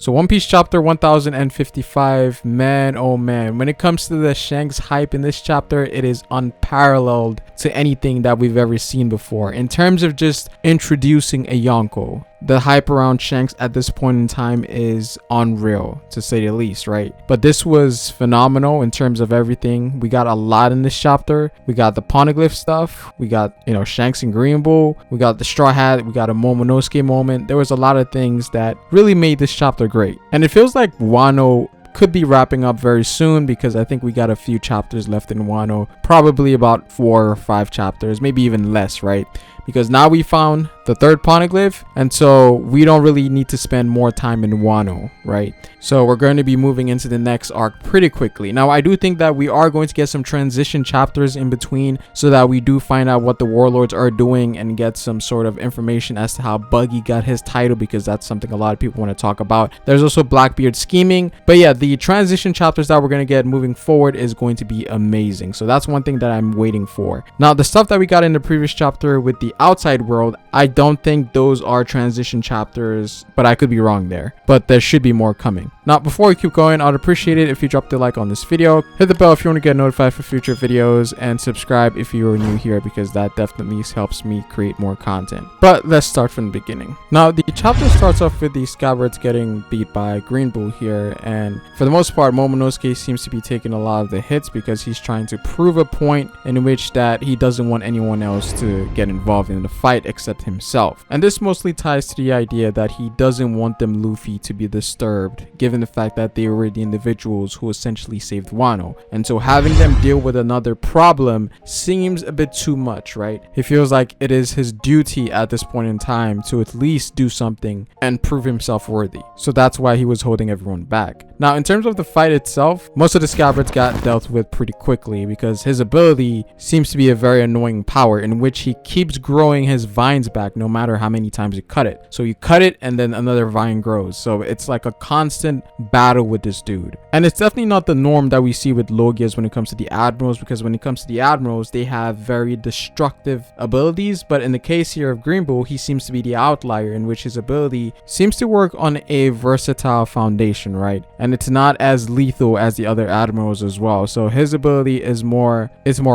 So One Piece chapter 1055, man, oh man, when it comes to the Shanks hype in this chapter, it is unparalleled to anything that we've ever seen before. In terms of just introducing a Yonko, the hype around Shanks at this point in time is unreal, to say the least, right? But this was phenomenal in terms of everything. We got a lot in this chapter. We got the poneglyph stuff. We got, you know, Shanks and Green Bull. We got the Straw Hat. We got a Momonosuke moment. There was a lot of things that really made this chapter great. And it feels like Wano could be wrapping up very soon, because I think we got a few chapters left in Wano, probably about 4 or 5 chapters, maybe even less, right? Because now we found the third poneglyph, and so we don't really need to spend more time in Wano, right? So we're going to be moving into the next arc pretty quickly. Now I do think that we are going to get some transition chapters in between, so that we do find out what the warlords are doing and get some sort of information as to how Buggy got his title, because that's something a lot of people want to talk about. There's also Blackbeard scheming, but yeah, the transition chapters that we're going to get moving forward is going to be amazing. So that's one thing that I'm waiting for. Now the stuff that we got in the previous chapter with the outside world, I don't think those are transition chapters, but I could be wrong there. But there should be more coming. Now before we keep going, I'd appreciate it if you dropped a like on this video, hit the bell if you want to get notified for future videos, and subscribe if you are new here, because that definitely helps me create more content. But let's start from the beginning. Now the chapter starts off with the Scabbards getting beat by Green Bull here, and for the most part Momonosuke seems to be taking a lot of the hits, because he's trying to prove a point in which that he doesn't want anyone else to get involved in the fight except himself. And this mostly ties to the idea that he doesn't want them Luffy to be disturbed, given the fact that they were the individuals who essentially saved Wano. And so having them deal with another problem seems a bit too much, right? He feels like it is his duty at this point in time to at least do something and prove himself worthy. So that's why he was holding everyone back. Now in terms of the fight itself, most of the Scabbards got dealt with pretty quickly, because his ability seems to be a very annoying power in which he keeps growing his vines back no matter how many times you cut it. So you cut it and then another vine grows. So it's like a constant battle with this dude. And it's definitely not the norm that we see with Logias when it comes to the Admirals, because when it comes to the Admirals, they have very destructive abilities. But in the case here of Green Bull, he seems to be the outlier, in which his ability seems to work on a versatile foundation, right? And it's not as lethal as the other Admirals as well. So his ability is more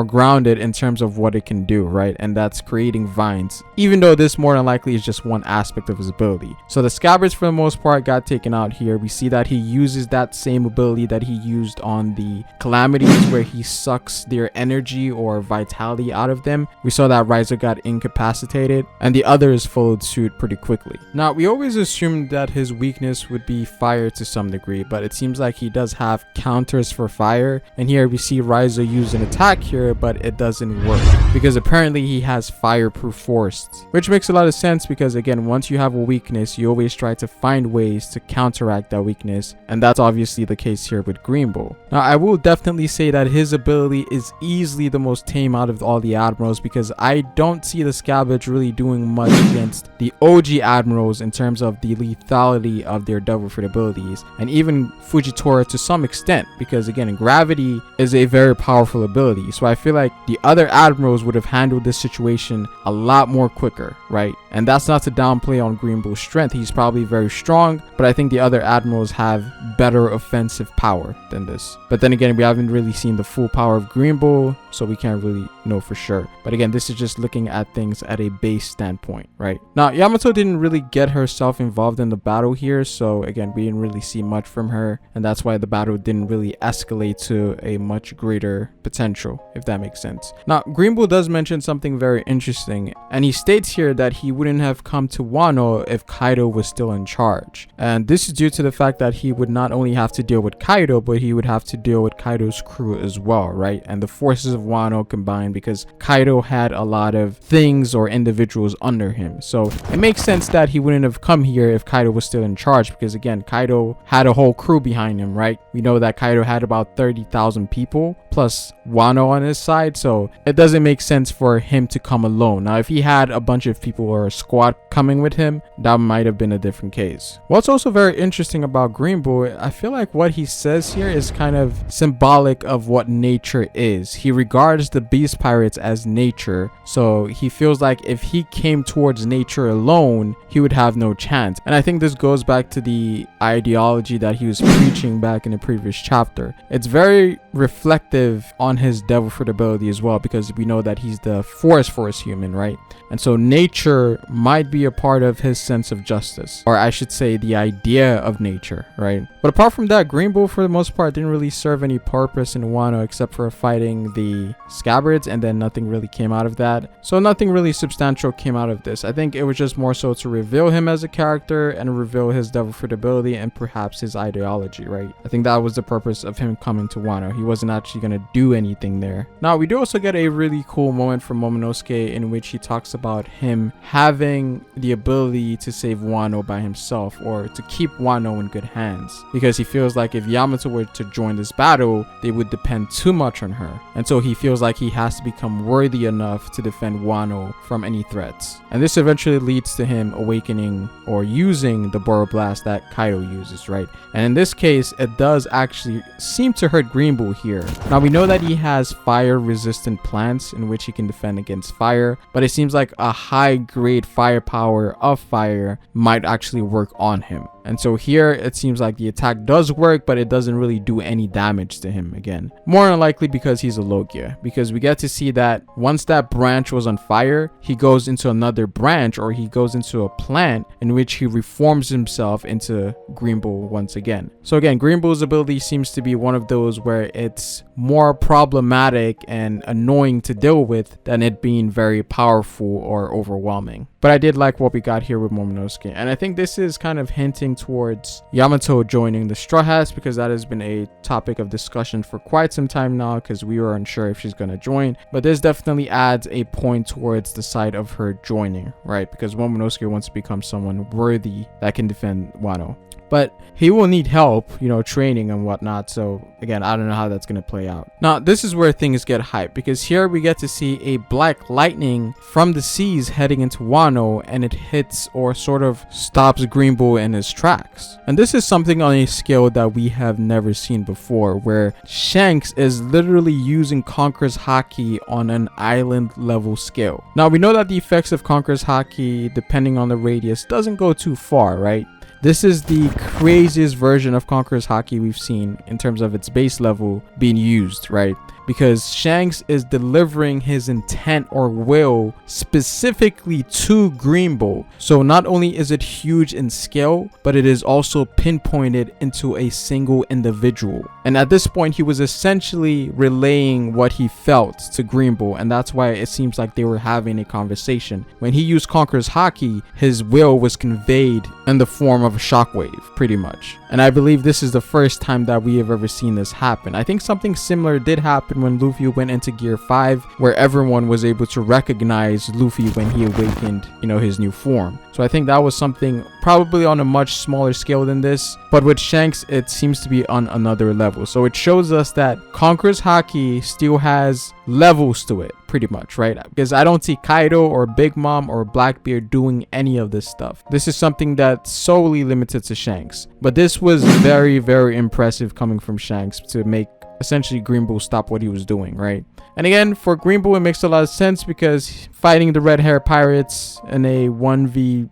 grounded in terms of what it can do, right? And that's creating vines, even though this more than likely is just one aspect of his ability. So the Scabbards for the most part got taken out here. We see that he uses that same ability that he used on the Calamities, where he sucks their energy or vitality out of them. We saw that Raizo got incapacitated, and the others followed suit pretty quickly. Now we always assumed that his weakness would be fire to some degree, but it seems like he does have counters for fire, and here we see Raizo use an attack here, but it doesn't work because apparently he has fireproof forests, which makes a lot of sense, because again, once you have a weakness, you always try to find ways to counteract that weakness, and that's obviously the case here with Green Bull. Now I will definitely say that his ability is easily the most tame out of all the Admirals, because I don't see the Scabbards really doing much against the OG Admirals in terms of the lethality of their Devil Fruit abilities, and even Fujitora to some extent, because again, gravity is a very powerful ability. So I feel like the other Admirals would have handled this situation a lot more quicker, right? And that's not to downplay on Green Bull's strength. He's probably very strong, but I think the other Admirals have better offensive power than this. But then again, we haven't really seen the full power of Green Bull, so we can't really know for sure. But again, this is just looking at things at a base standpoint, right? Now Yamato didn't really get herself involved in the battle here, so again, we didn't really see much from her, and that's why the battle didn't really escalate to a much greater potential, if that makes sense. Now Green Bull does mention something very interesting, and he states here that he wouldn't have come to Wano if Kaido was still in charge. And this is due to the fact that he would not only have to deal with Kaido, but he would have to deal with Kaido's crew as well, right? And the forces of Wano combined, because Kaido had a lot of things or individuals under him. So it makes sense that he wouldn't have come here if Kaido was still in charge, because again, Kaido had a whole crew behind him, right? We know that Kaido had about 30,000 people plus Wano on his side, so it doesn't make sense for him to come alone. Now if he had a bunch of people or a squad coming with him, that might have been a different case. What's also very interesting about Green Bull, I feel like what he says here is kind of symbolic of what nature is. He regards the beast pirates as nature, so he feels like if he came towards nature alone, he would have no chance. And I think this goes back to the ideology that he was preaching back in the previous chapter. It's very reflective on his devil fruit ability as well, because we know that he's the forest human, right? And so nature might be a part of his sense of justice, or I should say the idea of nature, right? But apart from that, Green Bull for the most part didn't really serve any purpose in Wano except for fighting the scabbards, and then nothing really came out of that. So nothing really substantial came out of this. I think it was just more so to reveal him as a character and reveal his devil fruit ability and perhaps his ideology, right? I think that was the purpose of him coming to Wano. He wasn't actually going to do anything there. Now, we do also get a really cool moment from Momonosuke in which he talks about him having the ability to save Wano by himself, or to keep Wano in good hands, because he feels like if Yamato were to join this battle, they would depend too much on her. And so he feels like he has to become worthy enough to defend Wano from any threats. And this eventually leads to him awakening or using the Boro Blast that Kaido uses, right? And in this case, it does actually seem to hurt Green Bull here. Now, we know that he has fire resistant plants in which he can defend against fire, but it seems like a high grade firepower of fire might actually work on him. And so here it seems like the attack does work, but it doesn't really do any damage to him again. More than likely because he's a Logia, because we get to see that once that branch was on fire, he goes into another branch, or he goes into a plant in which he reforms himself into Green Bull once again. So again, Green Bull's ability seems to be one of those where it's more problematic and annoying to deal with than it being very powerful or overwhelming. But I did like what we got here with Momonosuke, and I think this is kind of hinting towards Yamato joining the Straw Hats, because that has been a topic of discussion for quite some time now, because we were unsure if she's going to join. But this definitely adds a point towards the side of her joining, right? Because Momonosuke wants to become someone worthy that can defend Wano. But he will need help, you know, training and whatnot. So again, I don't know how that's going to play out. Now, this is where things get hyped, because here we get to see a black lightning from the seas heading into Wano, and it hits or sort of stops Green Bull in his tracks. And this is something on a scale that we have never seen before, where Shanks is literally using Conquerors HAKI on an island level scale. Now, we know that the effects of Conquerors HAKI, depending on the radius, doesn't go too far, right? This is the craziest version of Conquerors HAKI we've seen in terms of its base level being used, right? Because Shanks is delivering his intent or will specifically to Green Bull. So not only is it huge in scale, but it is also pinpointed into a single individual. And at this point, he was essentially relaying what he felt to Green Bull, and that's why it seems like they were having a conversation. When he used Conquerors HAKI, his will was conveyed in the form of a shockwave, pretty much. And I believe this is the first time that we have ever seen this happen. I think something similar did happen when Luffy went into Gear 5, where everyone was able to recognize Luffy when he awakened, you know, his new form. So I think that was something probably on a much smaller scale than this, but with Shanks, it seems to be on another level. So it shows us that Conquerors HAKI still has levels to it, pretty much, right? Because I don't see Kaido or Big Mom or Blackbeard doing any of this stuff. This is something that's solely limited to Shanks. But this was very, very impressive coming from Shanks to make essentially Green Bull stop what he was doing, right? And again, for Green Bull, it makes a lot of sense, because fighting the red hair pirates in a 1v,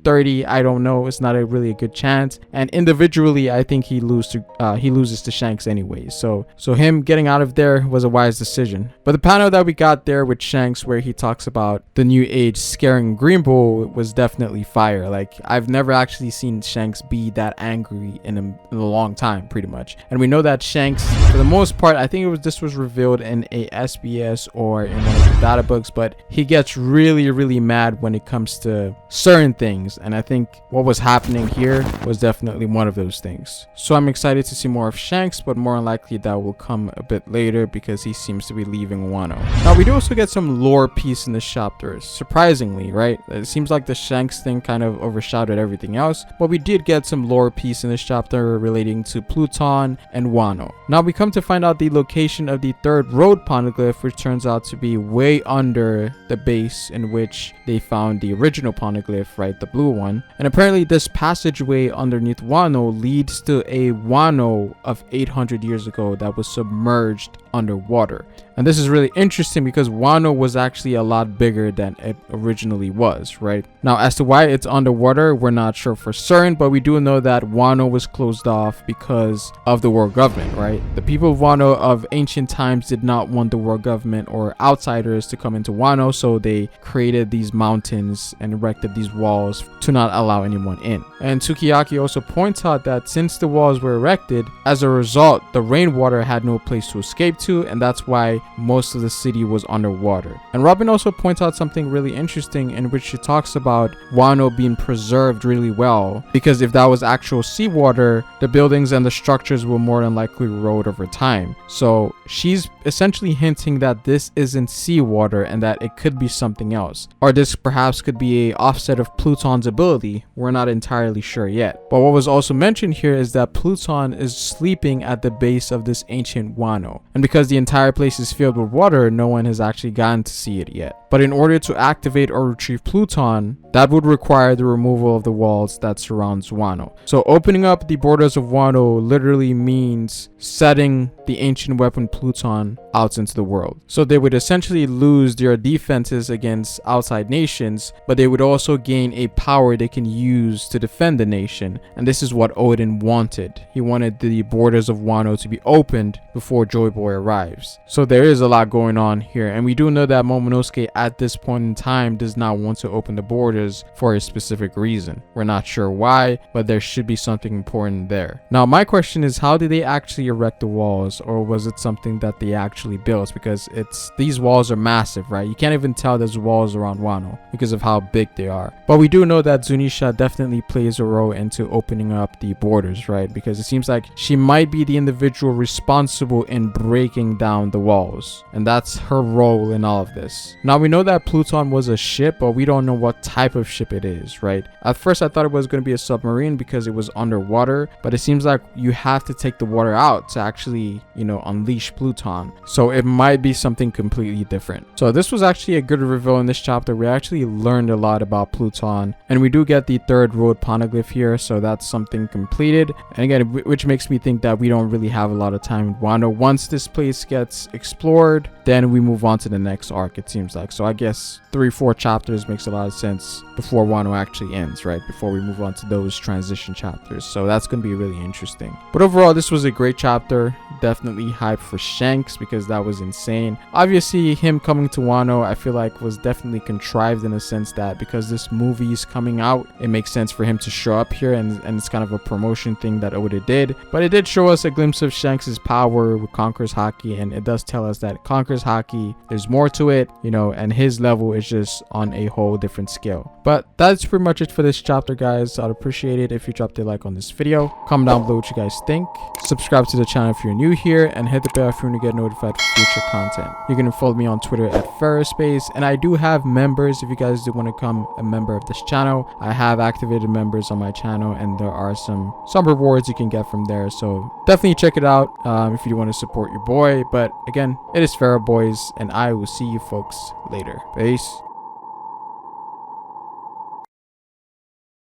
30, I don't know, it's not really a good chance. And individually, I think he loses to Shanks anyways. So him getting out of there was a wise decision. But the panel that we got there with Shanks, where he talks about the new age scaring Green Bull, was definitely fire. Like, I've never actually seen Shanks be that angry in a long time, pretty much. And we know that Shanks, for the most part, I think this was revealed in a SBS or in one of the data books, but he gets really, really mad when it comes to certain things. And I think what was happening here was definitely one of those things. So I'm excited to see more of Shanks, but more likely that will come a bit later, because he seems to be leaving Wano. Now, we do also get some lore piece in this chapter, surprisingly, right? It seems like the Shanks thing kind of overshadowed everything else, but we did get some lore piece in this chapter relating to Pluton and Wano. Now we come to find out the location of the third road poneglyph, which turns out to be way under the base in which they found the original poneglyph, right, the blue one. And apparently this passageway underneath Wano leads to a Wano of 800 years ago that was submerged underwater. And this is really interesting because Wano was actually a lot bigger than it originally was, right? Now, as to why it's underwater, we're not sure for certain, but we do know that Wano was closed off because of the world government, right? The people of Wano of ancient times did not want the world government or outsiders to come into Wano, so they created these mountains and erected these walls to not allow anyone in. And Tsukiyaki also points out that since the walls were erected, as a result, the rainwater had no place to escape to, and that's why most of the city was underwater. And Robin also points out something really interesting in which she talks about Wano being preserved really well, because if that was actual seawater, the buildings and the structures will more than likely erode over time. So she's essentially hinting that this isn't seawater and that it could be something else, or this perhaps could be a offset of Pluton's ability. We're not entirely sure yet. But what was also mentioned here is that Pluton is sleeping at the base of this ancient Wano, and because the entire place is filled with water, no one has actually gotten to see it yet. But in order to activate or retrieve Pluton, that would require the removal of the walls that surrounds Wano. So opening up the borders of Wano literally means setting the ancient weapon Pluton out into the world. So they would essentially lose their defenses against outside nations, but they would also gain a power they can use to defend the nation. And this is what Odin wanted. He wanted the borders of Wano to be opened before Joy Boy arrives. So there is a lot going on here, and we do know that Momonosuke at this point in time does not want to open the borders for a specific reason. We're not sure why, but there should be something important there. Now my question is, how did they actually erect the walls, or was it something that they actually built? Because these walls are massive, right? You can't even tell there's walls around Wano because of how big they are. But we do know that Zunisha definitely plays a role into opening up the borders, right? Because it seems like she might be the individual responsible in breaking down the walls, and that's her role in all of this. Now we know that Pluton was a ship, but we don't know what type of ship it is, right? At first I thought it was going to be a submarine because it was underwater, but it seems like you have to take the water out to actually, you know, unleash Pluton. So it might be something completely different. So this was actually a good reveal in this chapter. We actually learned a lot about Pluton, and we do get the third road poneglyph here, so that's something completed. And again, which makes me think that we don't really have a lot of time in Wano. Once this place gets explored, then we move on to the next arc, it seems like. So I guess 3-4 chapters makes a lot of sense before Wano actually ends, right? Before we move on to those transition chapters. So that's going to be really interesting. But overall, this was a great chapter. Definitely hyped for Shanks because that was insane. Obviously, him coming to Wano, I feel like was definitely contrived in a sense that because this movie is coming out, it makes sense for him to show up here, and it's kind of a promotion thing that Oda did. But it did show us a glimpse of Shanks' power with Conquerors HAKI, and it does tell us that Conquerors HAKI, there's more to it, you know, and his level is just on a whole different scale. But that's pretty much it for this chapter, guys. I'd appreciate it if you dropped a like on this video. Comment down below what you guys think. Subscribe to the channel if you're new here, and hit the bell if you want to get notified for future content. You can follow me on Twitter at Ferrospace, and I do have members if you guys do want to become a member of this channel. I have activated members on my channel, and there are some rewards you can get from there, so definitely check it out if you want to support your boy. But again, it is Pharaoh Boys, and I will see you folks later. Peace.